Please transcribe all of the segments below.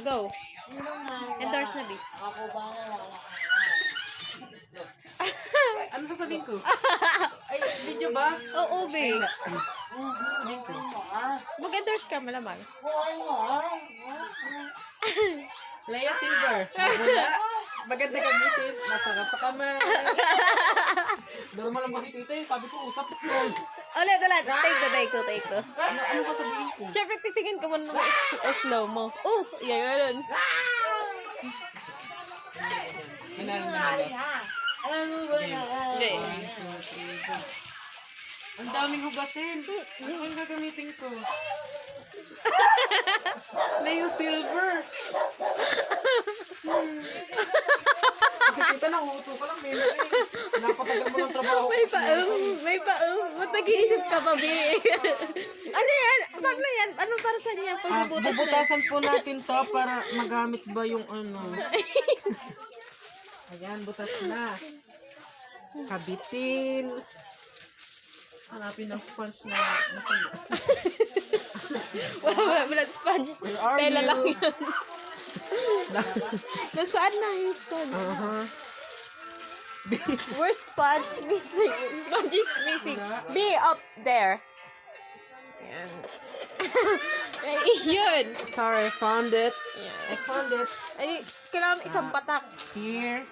Go. Endorse na, B. Ano sasabihin ko? Ay, video ba? Oo, B. Ano sasabihin ko? Mag-endorse ka, malamang. Leia Silver. Mula. Maganda gamitin. Napakapakaman. Normal lang kasi tita eh. Sabi ko, usap ko. Ulit. Take two. Ano sasabihin ko? Siyempre, titingin ka muna ng slow mo. Oh, yan. Manalo. Hindi. Ang daming hugasin. Ano gagamitin ko? Leo Silver. Kasi kita na, uto ka lang. Napatagal mo ng trabaho. May paong. Ba't nag-iisip ka pa, B? Ano yan? Paano yan? Ano para sa niya? Pagbubutas na. Bubutasan po natin to para magamit ba yung ano. Ayan, butas na. Kabitin. Hanapin ng sponge na masaya. Wala sponge. Where are Tela you? lang yan. Nasaan na yung sponge? Where's sponge missing? Sponge is missing. Be up there. Yan. Ay, yun. Sorry, I found it. I Yes. found it. Ay, kailangan isang patak. Here.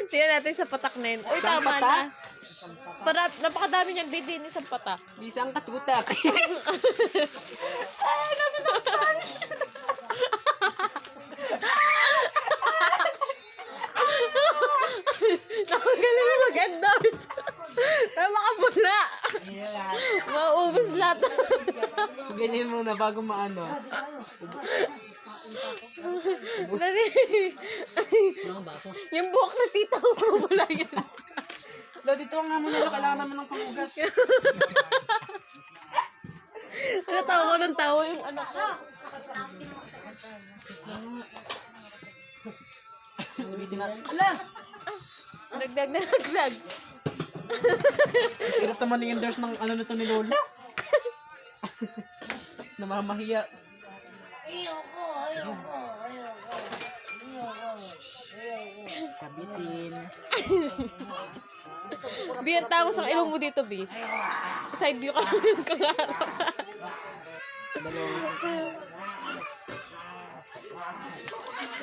Tingnan natin sa patak na yun. Uy, Isang tama patak? na. Para, napakadami niyan, bidin isang patak. Isang katutak. Nakagaling na mag-endorse. Namakabula. Maubos lahat. Ganyan muna bago maano. Dali. Yung buhok na tita ko, mabula yan. Dito nga muna, kailangan naman ng pangugas. Ano, tawa ko ng tawa yung anak ko. Ulitin natin. Ala! Nagdag. Hirap naman i-endorse ng ano nito ni Lola. Namamahiya. Kabitin. Biyan tangos ang ilong mo dito, B. Side view ka naman kalarap.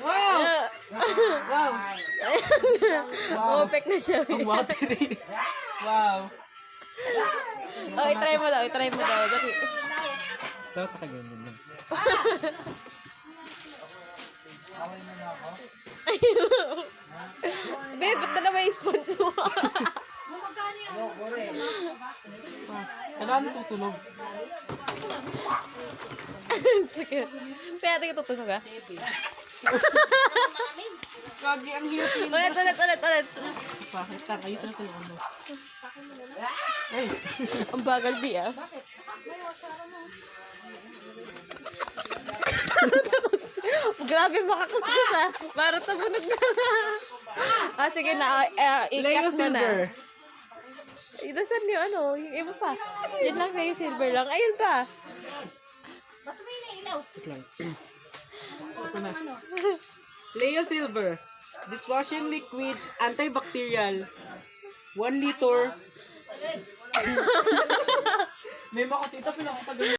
Wow! Wow! Umapek na siya. Ang watery. Wow! Oh, itry mo daw. Dali. Dapat nakaganyan lang. Babe, ba't na naman yung sponge mo? Kailangan tutunog. Kaya tingin tutunog, ha? Kagi, ang hirap Ulit. Bakit? Ayos na ito yung ano. Ay! Ang bagal, B, ah. Grabe, makakuskus, ah. Para tumunog na. Sige na. Leo Ikat na na. Silver. Nasaan yung ano? Yung iba pa. Yan lang, Leo Silver lang. Ayun pa. Wait lang. Ito na. Leo Silver. Dishwashing liquid, antibacterial. 1 liter. May makatita, pinakatagal.